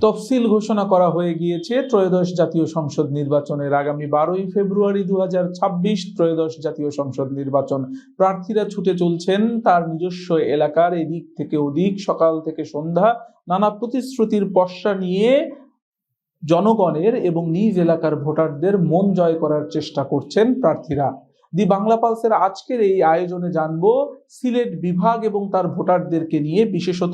তফসিল ঘোষণা করা হয়ে গিয়েছে ত্রয়োদশ জাতীয় সংসদ নির্বাচনের। আগামী 12ই ফেব্রুয়ারি 2026 ত্রয়োদশ জাতীয় সংসদ নির্বাচন। প্রার্থীরা ছুটে চলছেন তার নিজস্ব এলাকার এদিক থেকে ওদিক, সকাল থেকে সন্ধ্যা, নানা প্রতিশ্রুতির পসরা নিয়ে জনগণের এবং নিজ এলাকার ভোটারদের মন জয় করার চেষ্টা করছেন প্রার্থীরা। দি বাংলা পালসের আজকের এই আয়োজনে জানবো সিলেট বিভাগ এবং তার ভোটারদেরকে নিয়ে, বিশেষত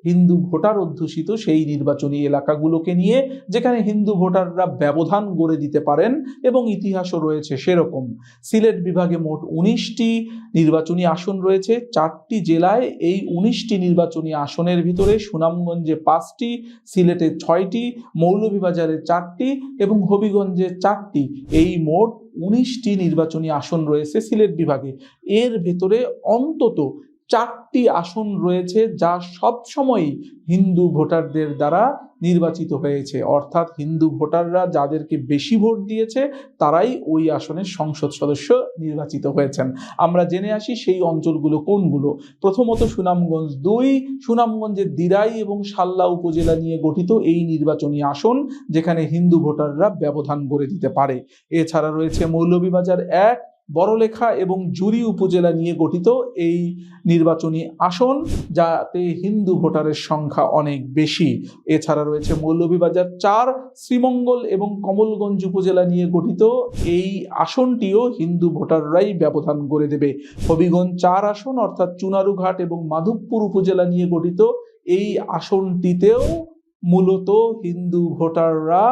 হিন্দু ভোটার অধ্যুষিত সেই নির্বাচনী এলাকাগুলোকে নিয়ে, যেখানে হিন্দু ভোটাররা ব্যবধান গড়ে দিতে পারেন এবং ইতিহাসও রয়েছে সেরকম। সিলেট বিভাগে মোট 19টি নির্বাচনী আসন রয়েছে 4টি জেলায়। এই 19টি নির্বাচনী আসনের ভিতরে সুনামগঞ্জে 5টি, সিলেটে 6টি, মৌলভীবাজারে 4টি এবং হবিগঞ্জে 4টি। এই মোট 19টি নির্বাচনী আসন রয়েছে সিলেট বিভাগে। এর ভেতরে অন্তত 4টি আসন রয়েছে যা সবসময়ই হিন্দু ভোটারদের দ্বারা নির্বাচিত হয়েছে, অর্থাৎ হিন্দু ভোটাররা যাদেরকে বেশি ভোট দিয়েছে তারাই ওই আসনের সংসদ সদস্য নির্বাচিত হয়েছেন। আমরা জেনে আসি সেই অঞ্চলগুলো কোনগুলো। প্রথমত সুনামগঞ্জ 2, সুনামগঞ্জের দিরাই এবং সাল্লা উপজেলা নিয়ে গঠিত এই নির্বাচনী আসন, যেখানে হিন্দু ভোটাররা ব্যবধান গড়ে দিতে পারে। এছাড়া রয়েছে মৌলভীবাজার 1, বড়লেখা এবং জুরি উপজেলা নিয়ে গঠিত এই নির্বাচনী আসন, যাতে হিন্দু ভোটারের সংখ্যা অনেক বেশি। এছাড়া রয়েছে মৌলভীবাজার 4, শ্রীমঙ্গল এবং কমলগঞ্জ উপজেলা নিয়ে গঠিত এই আসনটিও হিন্দু ভোটাররাই ব্যবধান গড়ে দেবে। হবিগঞ্জ 4 আসন অর্থাৎ চুনারুঘাট এবং মাধবপুর উপজেলা নিয়ে গঠিত এই আসনটিতেও মূলত হিন্দু ভোটাররা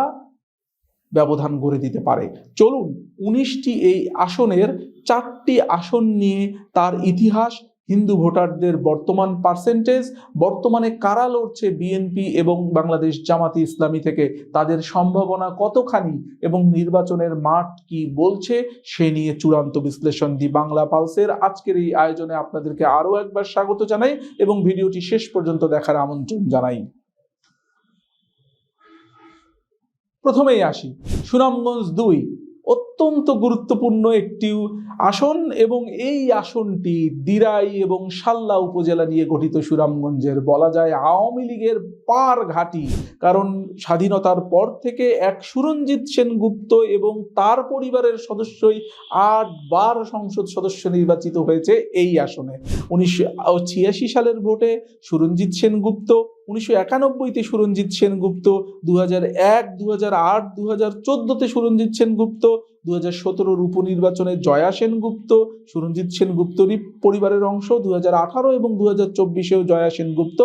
ব্যবধান গড়ে দিতে পারে। চলুন 19টি এই আসনের 4টি আসন নিয়ে, তার ইতিহাস, হিন্দু ভোটারদের বর্তমান পার্সেন্টেজ, বর্তমানে কারা লড়ছে বিএনপি এবং বাংলাদেশ জামাতি ইসলামী থেকে, তাদের সম্ভাবনা কতখানি এবং নির্বাচনের মাঠ কি বলছে সে নিয়ে চূড়ান্ত বিশ্লেষণ দি বাংলা পালসের আজকের এই আয়োজনে আপনাদেরকে আরও একবার স্বাগত জানাই এবং ভিডিওটি শেষ পর্যন্ত দেখার আমন্ত্রণ জানাই। প্রথমেই আসি সুনামগঞ্জ 2, অত্যন্ত গুরুত্বপূর্ণ একটি আসন এবং এই আসনটি দিরাই এবং সাল্লা উপজেলা নিয়ে গঠিত। সুনামগঞ্জের বলা যায় আওয়ামী লীগের পার ঘাঁটি, কারণ স্বাধীনতার পর থেকে এক সুরঞ্জিত সেনগুপ্ত এবং তার পরিবারের সদস্যই 8 বার সংসদ সদস্য নির্বাচিত হয়েছে এই আসনে। 1986 সালের ভোটে সুরঞ্জিত সেনগুপ্ত, 1991-তে সুরঞ্জিত সেনগুপ্ত, 2001, 2008, 2014-তে সুরঞ্জিত সেনগুপ্ত, 2017-র উপনির্বাচনে জয়া সেনগুপ্ত সুরঞ্জিত সেনগুপ্তরই পরিবারের অংশ, 2018 এবং 2024-এও জয়া সেনগুপ্ত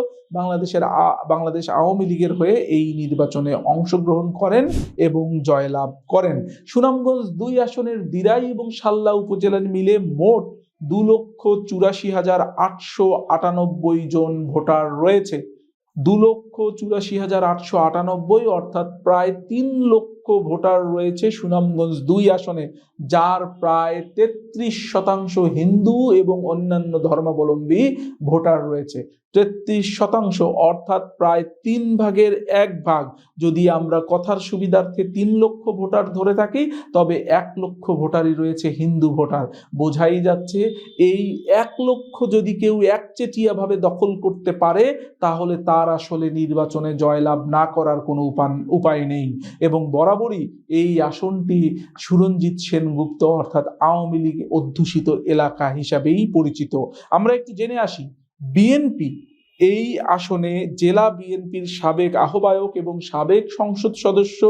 বাংলাদেশ আওয়ামী লীগের হয়ে এই নির্বাচনে অংশগ্রহণ করেন এবং জয়লাভ করেন। সুনামগঞ্জ 2 আসনের দিরাই এবং সাল্লা উপজেলা মিলে মোট 2,84,898 জন ভোটার রয়েছে। 2,84,898 অর্থাৎ প্রায় 3 লক্ষ ভোটার রয়েছে সুনামগঞ্জ 2 আসনে, যার প্রায় 33% হিন্দু এবং অন্যান্য ধর্মাবলম্বী ভোটার রয়েছে। 33% অর্থাৎ প্রায় 3 ভাগের 1 ভাগ। যদি আমরা কথার সুবিধার্থে 3 লক্ষ ভোটার ধরে থাকি, তবে 1 লক্ষ ভোটারই রয়েছে হিন্দু ভোটার। বোঝাই যাচ্ছে এই 1 লক্ষ যদি কেউ একচেটিয়াভাবে দখল করতে পারে, তাহলে তার আসলে নির্বাচনে জয়লাভ না করার কোনো উপায় নেই। এবং বরাবরই এই আসনটি সুরঞ্জিত সেনগুপ্ত অর্থাৎ আওয়ামী লীগ অধ্যুষিত এলাকা হিসাবেই পরিচিত। আমরা একটু জেনে আসি, বিএনপি এই আসনে জেলা বিএনপির সাবেক আহ্বায়ক এবং সাবেক সংসদ সদস্য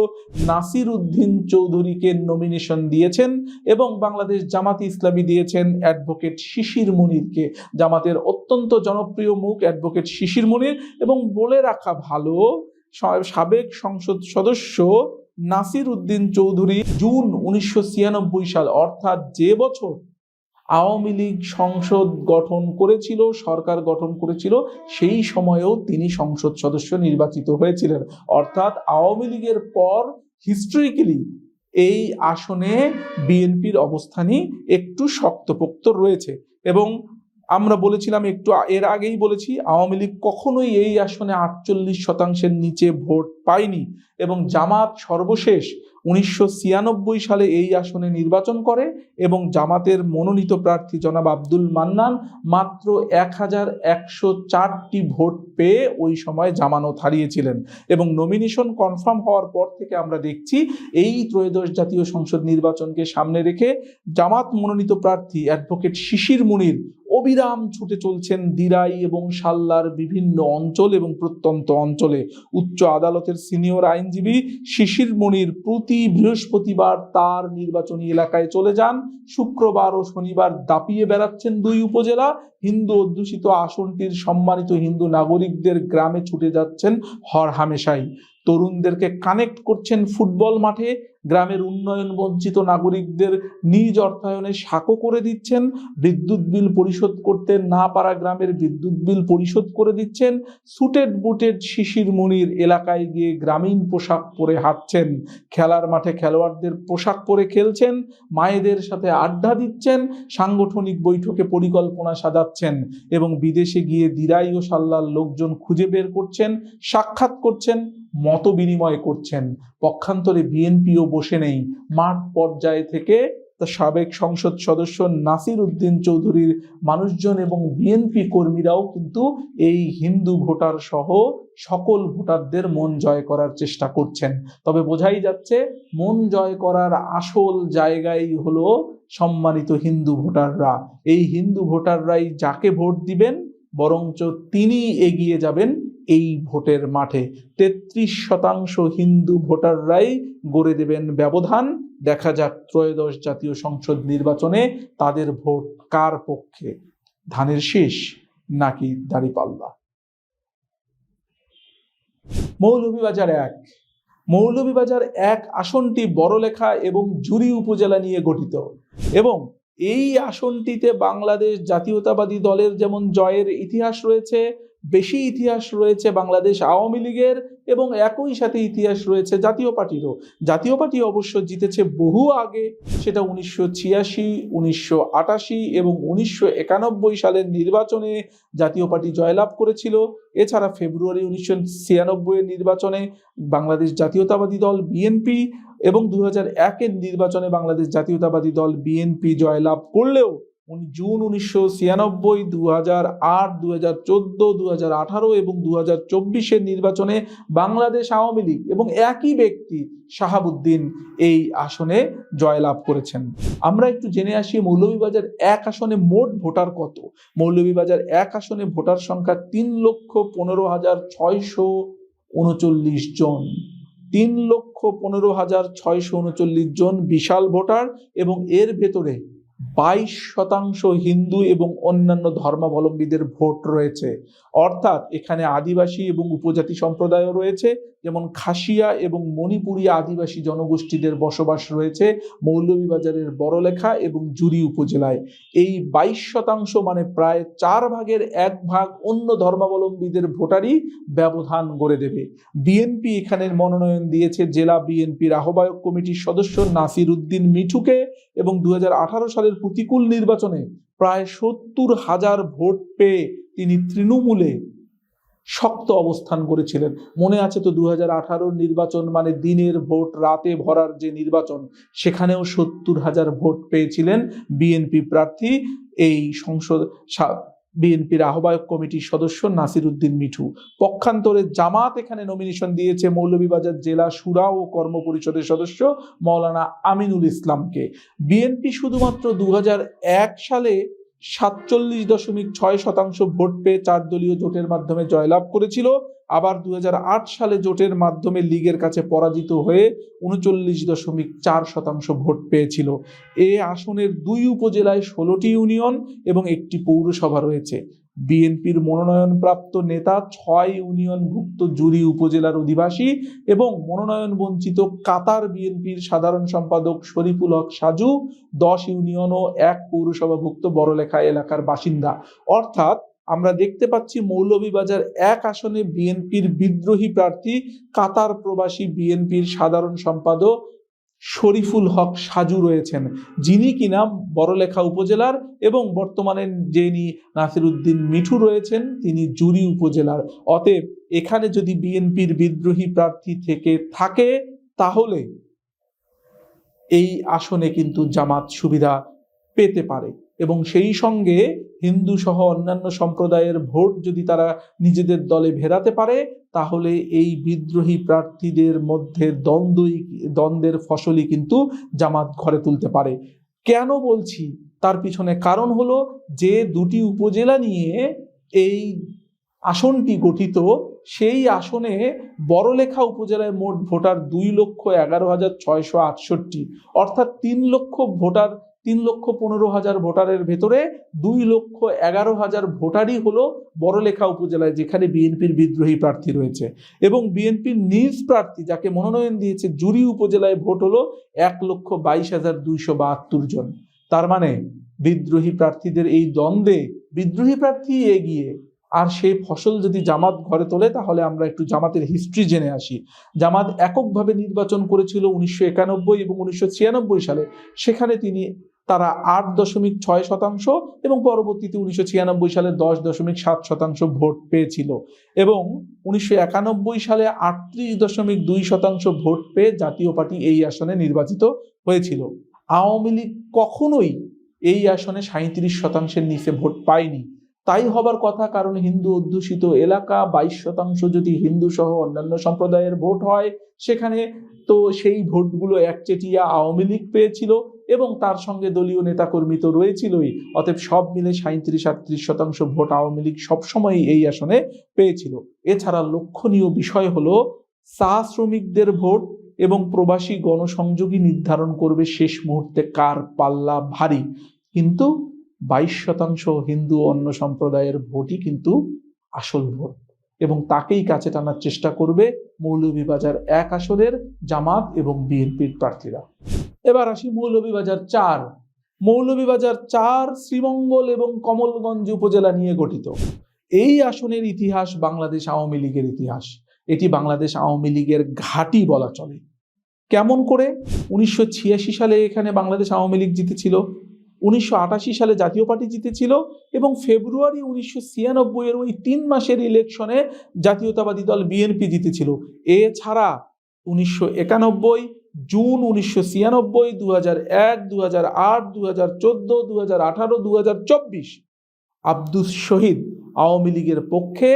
নাসির উদ্দিন চৌধুরীকে নমিনেশন দিয়েছেন এবং বাংলাদেশ জামাতি ইসলামী দিয়েছেন অ্যাডভোকেট শিশির মুনিরকে। জামাতের অত্যন্ত জনপ্রিয় মুখ অ্যাডভোকেট শিশির মুনির, এবং বলে রাখা ভালো সাবেক সংসদ সদস্য নাসির উদ্দিন চৌধুরী জুন 1996 সাল অর্থাৎ যে বছর আওয়ামী লীগ সংসদ গঠন করেছিল, সরকার গঠন করেছিল, সেই সময়েও তিনি সংসদ সদস্য নির্বাচিত হয়েছিলেন। অর্থাৎ আওয়ামী লীগের পর হিস্ট্রিক্যালি এই আসনে বিএনপির অবস্থানই একটু শক্তপোক্ত রয়েছে। এবং আমরা বলেছিলাম, একটু এর আগেই বলেছি, আওয়ামী লীগ কখনোই এই আসনে 48%-এর নিচে ভোট পায়নি এবং জামাত সর্বশেষ 1996 সালে এই আসনে নির্বাচন করে এবং জামাতের মনোনীত প্রার্থী জনাব আব্দুল মান্নান মাত্র 1104টি ভোট পেয়ে ওই সময় জামানত হারিয়েছিলেন। এবং নমিনেশন কনফার্ম হওয়ার পর থেকে আমরা দেখছি এই ত্রয়োদশ জাতীয় সংসদ নির্বাচনকে সামনে রেখে জামাত মনোনীত প্রার্থী অ্যাডভোকেট শিশির মুনির অবিরাম ছুটে চলছেন দিরাই এবং সাল্লার বিভিন্ন অঞ্চল এবং প্রত্যন্ত অঞ্চলে। উচ্চ আদালতের সিনিয়র আইনজীবী শিশির মুনির প্রতি বৃহস্পতিবার তার নির্বাচনী এলাকায় চলে যান। শুক্রবার ও শনিবার দাপিয়ে বেড়াচ্ছেন দুই উপজেলা। হিন্দু অধ্যুষিত আসনটির সম্মানিত হিন্দু নাগরিকদের গ্রামে ছুটে যাচ্ছেন হরহামেশাই। তরুণদেরকে কানেক্ট করছেন ফুটবল মাঠে। গ্রামের উন্নয়ন বঞ্চিত নাগরিকদের নিজ অর্থায়নে সাঁকো করে দিচ্ছেন। বিদ্যুৎ বিল পরিশোধ করতে না পারা গ্রামের বিদ্যুৎ বিল পরিশোধ করে দিচ্ছেন। সুটেড বুটেড শিশির মুনির এলাকায় গিয়ে গ্রামীণ পোশাক পরে হাঁটছেন। খেলার মাঠে খেলোয়াড়দের পোশাক পরে খেলছেন। মায়েদের সাথে আড্ডা দিচ্ছেন। সাংগঠনিক বৈঠকে পরিকল্পনা সাজাচ্ছেন এবং বিদেশে গিয়ে দিরাই ও সাল্লার লোকজন খুঁজে বের করছেন, সাক্ষাৎ করছেন, মত বিনিময় করছেন। পক্ষান্তরে বিএনপিও বসে নেই। মাঠ পর্যায়ে থেকে সাবেক সংসদ সদস্য নাসির উদ্দিন চৌধুরীর মানুষজন এবং বিএনপি কর্মীরাও কিন্তু এই হিন্দু ভোটার সহ সকল ভোটারদের মন জয় করার চেষ্টা করছেন। তবে বোঝাই যাচ্ছে মন জয় করার আসল জায়গায় হলো সম্মানিত হিন্দু ভোটাররা। এই হিন্দু ভোটাররাই যাকে ভোট দিবেন বরঞ্চ তিনি এগিয়ে যাবেন এই ভোটের মাঠে। 33% হিন্দু ভোটাররাই গড়ে দেবেন ব্যবধান। দেখা যাক ত্রয়োদশ জাতীয় সংসদ নির্বাচনে তাদের ভোট কার পক্ষে, ধানের শীষ নাকি দাঁড়িপাল্লা। মৌলভীবাজার 1 আসনটি বড়লেখা এবং জুরি উপজেলা নিয়ে গঠিত এবং এই আসনটিতে বাংলাদেশ জাতীয়তাবাদী দলের যেমন জয়ের ইতিহাস রয়েছে, বেশি ইতিহাস রয়েছে বাংলাদেশ আওয়ামী লীগের এবং একই সাথে ইতিহাস রয়েছে জাতীয় পার্টিরও। জাতীয় পার্টি অবশ্য জিতেছে বহু আগে, সেটা 1986, 1988 এবং 1991 সালের নির্বাচনে জাতীয় পার্টি জয়লাভ করেছিল। এছাড়া ফেব্রুয়ারি 1996 নির্বাচনে বাংলাদেশ জাতীয়তাবাদী দল বিএনপি এবং 2001 নির্বাচনে বাংলাদেশ জাতীয়তাবাদী দল বিএনপি জয়লাভ করলেও জুন 1996, 2008, 2014, 2018 এবং 2024 নির্বাচনে বাংলাদেশ আওয়ামী লীগ এবং একই ব্যক্তি শাহাবুদ্দিন এই আসনে জয়লাভ করেছেন। আমরা একটু জেনে আসি মৌলভীবাজার 1 আসনে মোট ভোটার কত। মৌলভীবাজার 1 আসনে ভোটার সংখ্যা 3,15,639 জন। 3,15,639 জন বিশাল ভোটার এবং এর ভেতরে 22% হিন্দু এবং অন্যান্য ধর্মাবলম্বীদের ভোট রয়েছে। অর্থাৎ এখানে আদিবাসী এবং উপজাতি সম্প্রদায়ও রয়েছে, যেমন খাসিয়া এবং মণিপুরী আদিবাসী জনগোষ্ঠীদের বসবাস রয়েছে মৌলভীবাজারের বড়লেখা এবং জুরি উপজেলায়। এই 22% মানে প্রায় 1/4 ভাগ অন্য ধর্মাবলম্বীদের ভোটারই ব্যবধান গড়ে দেবে। বিএনপি এখানে মনোনয়ন দিয়েছে জেলা বিএনপির আহ্বায়ক কমিটির সদস্য নাসির উদ্দিন মিঠুকে এবং 2018 সালের প্রতিকূল নির্বাচনে প্রায় 70,000 ভোট পেয়ে তিনি তৃণমূলে শক্ত অবস্থান করেছিলেন। মনে আছে তো 2018 নির্বাচন মানে দিনের ভোট রাতে ভরার যে নির্বাচন, সেখানেও 70,000 ভোট পেয়েছিলেন বিএনপি প্রার্থী এই সংসদ বিএনপির আহ্বায়ক কমিটির সদস্য নাসির উদ্দিন মিঠু। পক্ষান্তরে জামাত এখানে নমিনেশন দিয়েছে মৌলভীবাজার জেলা শুরা ও কর্ম পরিষদের সদস্য মাওলানা আমিনুল ইসলামকে। বিএনপি শুধুমাত্র 2001 সালে 47.6% ভোট পেয়ে 4 দলীয় জোটের মাধ্যমে জয়লাভ করেছিল। আবার 2008 সালে জোটের মাধ্যমে লীগের কাছে পরাজিত হয়ে 39.4% ভোট পেয়েছিল। এ আসনের 2 উপজেলায় 16টি ইউনিয়ন এবং 1টি পৌরসভা রয়েছে। বিএনপির মনোনয়নপ্রাপ্ত নেতা 6 ইউনিয়নভুক্ত জুরি উপজেলার অধিবাসী এবং মনোনয়ন বঞ্চিত কাতার বিএনপির সাধারণ সম্পাদক শরীফুল হক সাজু 10 ইউনিয়ন ও 1 পৌরসভাভুক্ত বড়লেখা এলাকার বাসিন্দা। অর্থাৎ আমরা দেখতে পাচ্ছি মৌলভীবাজার 1 আসনে বিএনপির বিদ্রোহী প্রার্থী কাতার প্রবাসী বিএনপির সাধারণ সম্পাদক শরীফুল হক সাজু রয়েছেন, যিনি কিনা বড়লেখা উপজেলার এবং বর্তমানে যিনি নাসির উদ্দিন মিঠু রয়েছেন তিনি জুরি উপজেলার। অতএব এখানে যদি বিএনপির বিদ্রোহী প্রার্থী থেকে থাকে তাহলে এই আসনে কিন্তু জামাত সুবিধা পেতে পারে এবং সেই সঙ্গে হিন্দু সহ অন্যান্য সম্প্রদায়ের ভোট যদি তারা নিজেদের দলে ভেড়াতে পারে, তাহলে এই বিদ্রোহী প্রার্থীদের মধ্যে দ্বন্দ্বের ফসলই কিন্তু জামাত ঘরে তুলতে পারে। কেন বলছি? তার পিছনে কারণ হলো যে দুটি উপজেলা নিয়ে এই আসনটি গঠিত, সেই আসনে বড়লেখা উপজেলায় মোট ভোটার 2,11,668, অর্থাৎ 3,15,000 ভোটারের ভেতরে 2,11,000 ভোটারই হলো বড়লেখা উপজেলায়, যেখানে বিএনপির বিদ্রোহী প্রার্থী রয়েছে। এবং বিএনপির নিজ প্রার্থী যাকে মনোনয়ন দিয়েছে জুরি উপজেলায় ভোট হলো 1,22,272 জন। তার মানে বিদ্রোহী প্রার্থীদের এই দ্বন্দ্বে বিদ্রোহী প্রার্থী এগিয়ে। আর সেই ফসল যদি জামাত ঘরে তোলে, তাহলে আমরা একটু জামাতের হিস্ট্রি জেনে আসি। জামাত এককভাবে নির্বাচন করেছিল 1991 এবং 1996 সালে। সেখানে তারা 8.6% এবং পরবর্তীতে 1996 সালে 10.7% ভোট পেয়েছিল এবং 1991 সালে 38.2% ভোট পেয়ে জাতীয় পার্টি এই আসনে নির্বাচিত হয়েছিল। আওয়ামী লীগ কখনোই এই আসনে 37%-এর নিচে ভোট পায়নি। তাই হবার কথা, কারণ হিন্দু অধ্যুষিত এলাকা, 22% যদি হিন্দু সহ অন্যান্য সম্প্রদায়ের ভোট হয় সেখানে, তো সেই ভোটগুলো একচেটিয়া আওয়ামী লীগ পেয়েছিল এবং তার সঙ্গে দলীয় নেতাকর্মী তো রয়েছিলই। অতএব সব মিলে 37-38% ভোট আওয়ামী লীগ সবসময় এই আসনে পেয়েছিল। এছাড়া লক্ষণীয় বিষয় হলো চা শ্রমিকদের ভোট এবং প্রবাসী গণসংযোগী নির্ধারণ করবে শেষ মুহূর্তে কার পাল্লা ভারী। কিন্তু 22% হিন্দু অন্য সম্প্রদায়ের ভোটই কিন্তু আসল ভোট এবং তাকেই কাছে টানার চেষ্টা করবে মৌলভীবাজার 1 আসনের জামাত এবং বিএনপির প্রার্থীরা। এবার আসি মৌলভীবাজার 4। মৌলভীবাজার 4 শ্রীমঙ্গল এবং কমলগঞ্জ উপজেলা নিয়ে গঠিত। এই আসনের ইতিহাস বাংলাদেশ আওয়ামী লীগের ইতিহাস। এটি বাংলাদেশ আওয়ামী লীগের ঘাঁটি বলা চলে। কেমন করে? 1986 সালে এখানে বাংলাদেশ আওয়ামী লীগ জিতেছিল, 1988 সালে জাতীয় পার্টি জিতেছিল এবং ফেব্রুয়ারি 1996 ওই 3 মাসের ইলেকশনে জাতীয়তাবাদী দল বিএনপি জিতেছিল। এছাড়া 1991, জুন 1996, 2001, 2008, 2014, 2018, 2024 আব্দুস শহীদ আওয়ামী লীগের পক্ষে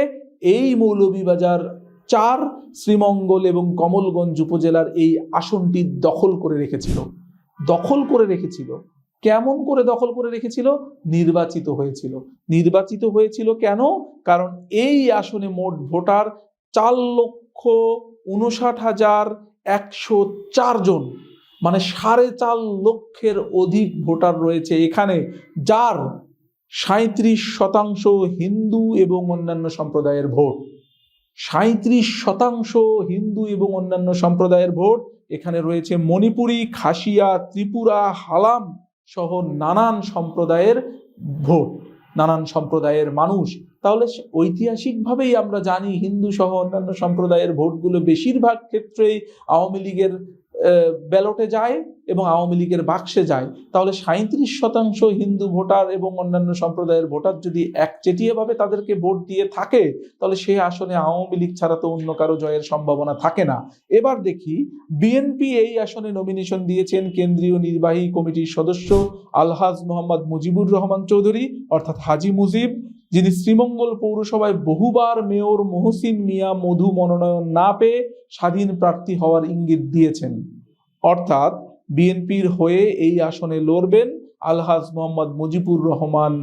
এই মৌলভীবাজার 4 শ্রীমঙ্গল এবং কমলগঞ্জ উপজেলার এই আসনটি দখল করে রেখেছিল। কেমন করে দখল করে রেখেছিল? নির্বাচিত হয়েছিল কেন? কারণ এই আসনে মোট ভোটার 4,59,104 জন, মানে 4.5 লক্ষের অধিক ভোটার রয়েছে এখানে, যার 37% হিন্দু এবং অন্যান্য সম্প্রদায়ের ভোট। 37% হিন্দু এবং অন্যান্য সম্প্রদায়ের ভোট। এখানে রয়েছে মণিপুরী, খাসিয়া, ত্রিপুরা, হালাম সহ নানান সম্প্রদায়ের ভোট, নানান সম্প্রদায়ের মানুষ। তাহলে ঐতিহাসিকভাবেই আমরা জানি হিন্দু সহ অন্যান্য সম্প্রদায়ের ভোটগুলো বেশিরভাগ ক্ষেত্রেই আওয়ামী লীগের ব্যালটে যায় এবং আওয়ামী লীগের বাক্সে যায়। তাহলে 37% হিন্দু ভোটার এবং অন্যান্য সম্প্রদায়ের ভোটার যদি একচেটিয়াভাবে তাদেরকে ভোট দিয়ে থাকে, তাহলে সেই আসনে আওয়ামী লীগ ছাড়া তো অন্য কারো জয়ের সম্ভাবনা থাকে না। এবার দেখি, বিএনপি এই আসনে নমিনেশন দিয়েছেন কেন্দ্রীয় নির্বাহী কমিটির সদস্য আলহাজ মোহাম্মদ মুজিবুর রহমান চৌধুরী, অর্থাৎ হাজি মুজিব, যিনি শ্রীমঙ্গল পৌরসভায় বহুবার মেয়র মহসিন মিয়া মধু মনোনয়ন না পেয়ে স্বাধীন প্রার্থী হওয়ার ইঙ্গিত দিয়েছেন। অর্থাৎ বিএনপির হয়ে এই আসনে লড়বেন আলহাজ মোহাম্মদ মুজিবুর রহমান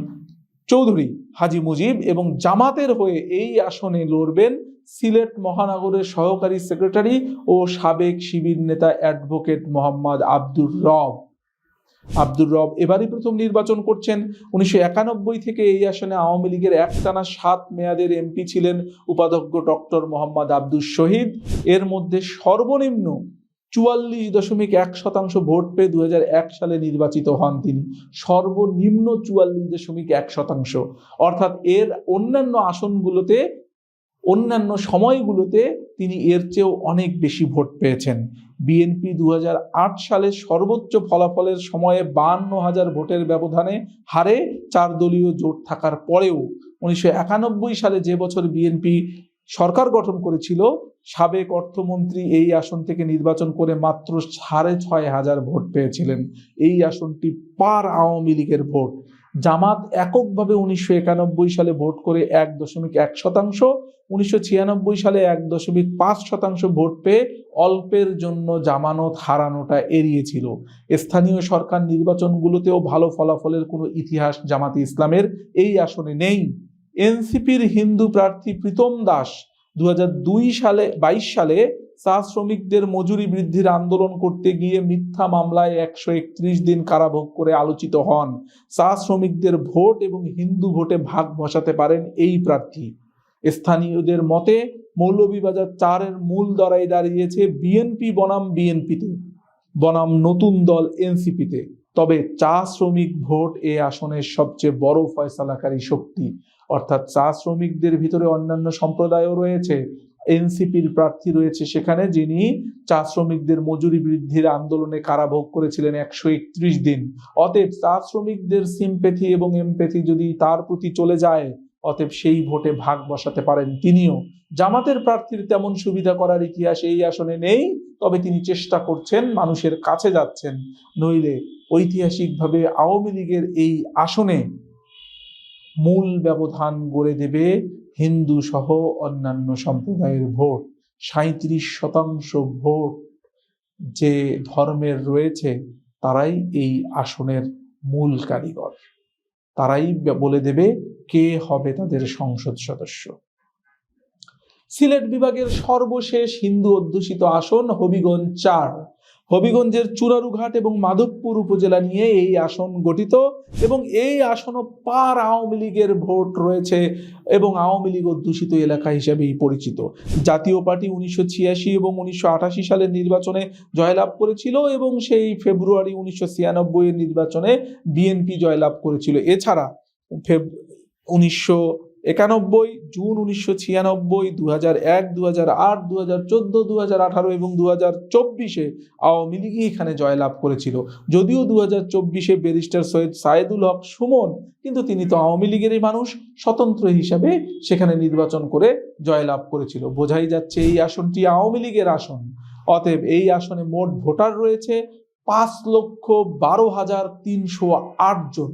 চৌধুরী হাজি মুজিব এবং জামাতের হয়ে এই আসনে লড়বেন সিলেট মহানগরের সহকারী সেক্রেটারি ও সাবেক শিবির নেতা অ্যাডভোকেট মোহাম্মদ আব্দুর রব। এবারই প্রথম নির্বাচন করছেন। 1991 থেকে এই আসনে আওয়ামী লীগের একটানা 7 মেয়াদের এমপি ছিলেন উপাধ্যক্ষ ডক্টর মোহাম্মদ আব্দুস শহীদ। এর মধ্যে সর্বনিম্ন 44.1% ভোট পেয়ে 2001 সালে নির্বাচিত হন তিনি। সর্বনিম্ন 44.1%, অর্থাৎ এর অন্যান্য সময়গুলোতে তিনি এর চেয়েও অনেক বেশি ভোট পেয়েছেন। বিএনপি 2008 সালে সর্বোচ্চ ফলাফলের সময়ে 52,000 ভোটের ব্যবধানে হারে 4 দলীয় জোট থাকার পরেও 1991 সালে, যে বছর বিএনপি সরকার গঠন করেছিল, সাবেক অর্থমন্ত্রী এই আসন থেকে নির্বাচন করে মাত্র 6,500 ভোট পেয়েছিলেন। এই আসনটি পার আওয়ামী লীগের ভোট। জামাত এককভাবে 1991 সালে ভোট করে 1.1%, 1996 সালে 1.5% ভোট পেয়ে অল্পের জন্য জামানত হারানোটা এড়িয়েছিল। স্থানীয় সরকার নির্বাচনগুলোতেও ভালো ফলাফলের কোনো ইতিহাস জামাতে ইসলামের এই আসনে নেই। এনসিপির হিন্দু প্রার্থী প্রীতম দাস 2022 সালে চা শ্রমিকদের মজুরি বৃদ্ধির আন্দোলন করতে গিয়ে মিথ্যা মামলায় 131 দিন কারাভোগ করে আলোচিত হন। চা শ্রমিকদের ভোট এবং হিন্দু ভোটে ভাগ বসাতে পারেন এই প্রার্থী। স্থানীয়দের মতে মৌলভীবাজার 4-এর মূল লড়াই দাঁড়িয়েছে বিএনপি বনাম বিএনপিতে, বনাম নতুন দল এনসিপিতে। তবে চা শ্রমিক ভোট এ আসনের সবচেয়ে বড় ফয়সালাকারী শক্তি। অর্থাৎ চা শ্রমিকদের ভিতরে অন্যান্য সম্প্রদায়ও রয়েছে। এনসিপির প্রার্থী রয়েছে সেখানে, যিনি চা শ্রমিকদের মজুরি বৃদ্ধির আন্দোলনে কারাভোগ করেছিলেন 131 দিন। অতএব চা শ্রমিকদের সিম্প্যাথি এবং এমপ্যাথি যদি তার প্রতি চলে যায়, অতএব সেই ভোটে ভাগ বসাতে পারেন তিনিও। জামাতের প্রার্থীর তেমন সুবিধা করার ইতিহাস এই আসনে নেই, তবে তিনি চেষ্টা করছেন, মানুষের কাছে যাচ্ছেন। নইলে ঐতিহাসিকভাবে আওয়ামী লীগের এই আসনে মূল ব্যবধান গড়ে দেবে হিন্দু সহ অন্যান্য সম্প্রদায়ের ভোট। 37% ভোট যে ধর্মের রয়েছে তারাই এই আসনের মূল কারিগর। তারাই বলে দেবে কে হবে তাদের সংসদ সদস্য। সিলেট বিভাগের সর্বশেষ হিন্দু অধ্যুষিত আসন হবিগঞ্জ 4। হবিগঞ্জের চুরারুঘাট এবং মাধবপুর উপজেলা নিয়ে এই আসন গঠিত এবং এই আসনও পার আওয়ামী লীগের ভোট রয়েছে এবং আওয়ামী লীগ অধ্যুষিত এলাকা হিসেবেই পরিচিত। জাতীয় পার্টি 1986 এবং 1988 সালের নির্বাচনে জয়লাভ করেছিল এবং সেই ফেব্রুয়ারি 1996 এর নির্বাচনে বিএনপি জয়লাভ করেছিল। এছাড়া 1991, জুন 1996, 2001, 2008, 2014, 2018 এবং 2024 আওয়ামী লীগই এখানে জয়লাভ করেছিল। যদিও 2024 ব্যারিস্টার সৈয়দ সায়েদুল হক সুমন, কিন্তু তিনি তো আওয়ামী লীগেরই মানুষ, স্বতন্ত্র হিসাবে সেখানে নির্বাচন করে জয়লাভ করেছিল। বোঝাই যাচ্ছে এই আসনটি আওয়ামী লীগের আসন। অতএব এই আসনে মোট ভোটার রয়েছে 5,12,308 জন।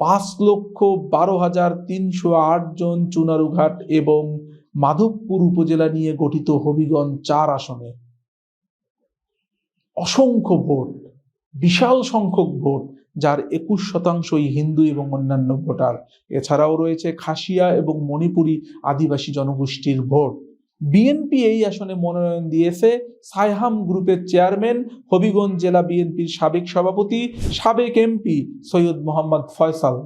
5,12,308 জন চুনারুঘাট এবং মাধবপুর উপজেলা নিয়ে গঠিত হবিগঞ্জ 4 আসনে অসংখ্য ভোট, বিশাল সংখ্যক ভোট, যার 21% হিন্দু এবং অন্যান্য ভোটার। এছাড়াও রয়েছে খাসিয়া এবং মণিপুরী আদিবাসী জনগোষ্ঠীর ভোট। বিএনপি এই আসনে মনোনয়ন দিয়েছে সাইহাম গ্রুপের চেয়ারম্যান, হবিগঞ্জ জেলা বিএনপির সাবেক সভাপতি, সাবেক এমপি সৈয়দ মোহাম্মদ ফয়সাল।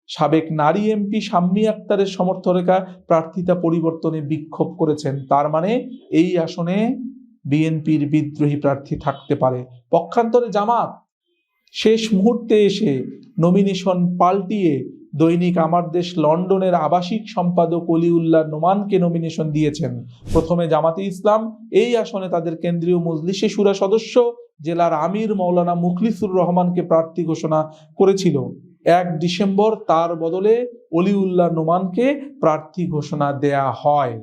সাবেক নারী এমপি শাম্মী আক্তারের সমর্থকেরা প্রার্থিতা পরিবর্তনে বিক্ষোভ করেছেন। তার মানে এই আসনে বিএনপির বিদ্রোহী প্রার্থী থাকতে পারে। পক্ষান্তরে জামাত শেষ মুহূর্তে এসে নমিনেশন পাল্টিয়ে দৈনিক আমার দেশ লন্ডনের আবাসিক সম্পাদক অলিউল্লাহ নোমানকে নমিনেশন দিয়েছেন। প্রথমে জামাতে ইসলাম এই আসনে তাদের কেন্দ্রীয় মজলিসে শুরা সদস্য জেলার আমির মাওলানা মুখলিসুর রহমানকে প্রার্থী ঘোষণা করেছিল। 1 ডিসেম্বর তার বদলে অলিউল্লাহ নোমানকে প্রার্থী ঘোষণা দেয়া হয়।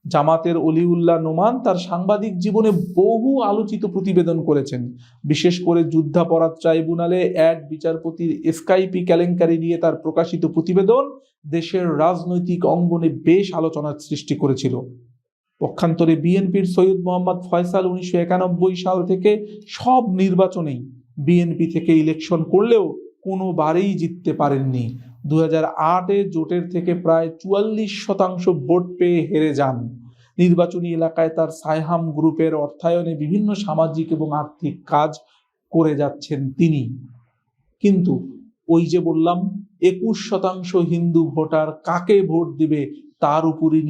জামাতের অলিউল্লাহ নোমান তার সাংবাদিক জীবনে বহু আলোচিত প্রতিবেদন করেছেন। বিশেষ করে যুদ্ধাপরাধ ট্রাইব্যুনালে এক বিচারপতির এসকাইপি কেলেঙ্কারি নিয়ে তার প্রকাশিত প্রতিবেদন দেশের রাজনৈতিক অঙ্গনে বেশ আলোচনার সৃষ্টি করেছিল। পক্ষান্তরে বিএনপির সৈয়দ মোহাম্মদ ফয়সাল 1991 সাল থেকে সব নির্বাচনেই বিএনপি থেকে ইলেকশন করলেও কোনোবারেই জিততে পারেননি। 2008-এ জোটের থেকে প্রায় 44% ভোট পেয়ে হেরে যান। নির্বাচনী এলাকায় তার সাইহাম গ্রুপের অর্থায়নে বিভিন্ন সামাজিক এবং আর্থিক কাজ করে যাচ্ছেন তিনি। কিন্তু ওই যে বললাম 21% হিন্দু ভোটার কাকে ভোট দিবে তার উপরই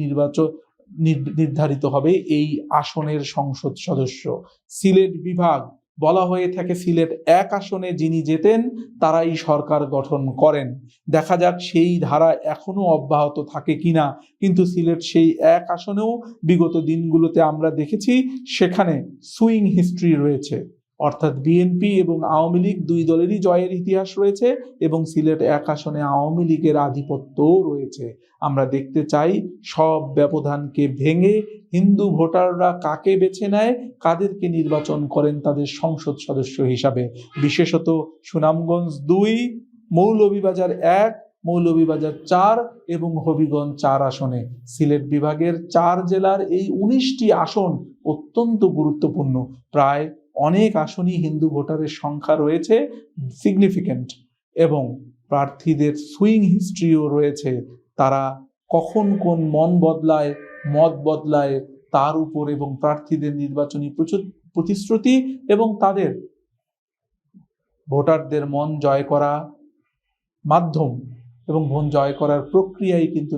নির্ধারিত হবে এই আসনের সংসদ সদস্য। সিলেট বিভাগ বলা হয়ে থাকে সিলেট 1 আসনে যিনি জেতেন তারাই সরকার গঠন করেন। দেখা যাক সেই ধারা এখনো অব্যাহত থাকে কিনা। কিন্তু সিলেট সেই 1 আসনেও বিগত দিনগুলোতে আমরা দেখেছি সেখানে সুইং হিস্ট্রি রয়েছে। অর্থাৎ বিএনপি এবং আওয়ামী লীগ দুই দলেরই জয়ের ইতিহাস রয়েছে এবং সিলেট 1 আসনে আওয়ামী লীগের আধিপত্যও রয়েছে। আমরা দেখতে চাই সব ব্যবধানকে ভেঙে হিন্দু ভোটাররা কাকে বেছে নেয়, কাদেরকে নির্বাচন করেন তাদের সংসদ সদস্য হিসাবে। বিশেষত সুনামগঞ্জ 2, মৌলভীবাজার 1, মৌলভীবাজার 4 এবং হবিগঞ্জ 4 আসনে সিলেট বিভাগের 4 জেলার এই 19টি আসন অত্যন্ত গুরুত্বপূর্ণ। প্রায় অনেক আসনই হিন্দু ভোটারের সংখ্যা রয়েছে সিগনিফিক্যান্ট, এবং প্রার্থীদের সুইং হিস্ট্রিও রয়েছে। তারা কখন কোন মত বদলায় তার উপর, এবং প্রার্থীদের নির্বাচনী প্রতিশ্রুতি এবং তাদের ভোটারদের মন জয় করা মাধ্যম এবং মন জয় করার প্রক্রিয়াই কিন্তু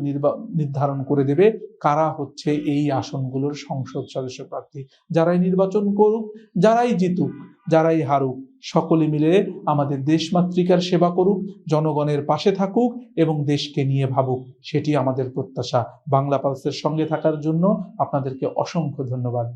নির্ধারণ করে দেবে কারা হচ্ছে এই আসনগুলোর সংসদ সদস্য প্রার্থী। যারাই নির্বাচন করুক, যারাই জিতুক, যারাই হারুক, সকলে মিলে আমাদের দেশমাতৃকার সেবা করুক, জনগণের পাশে থাকুক এবং দেশকে নিয়ে ভাবুক, সেটি আমাদের প্রত্যাশা। বাংলা পালসের সঙ্গে থাকার জন্য আপনাদেরকে অসংখ্য ধন্যবাদ।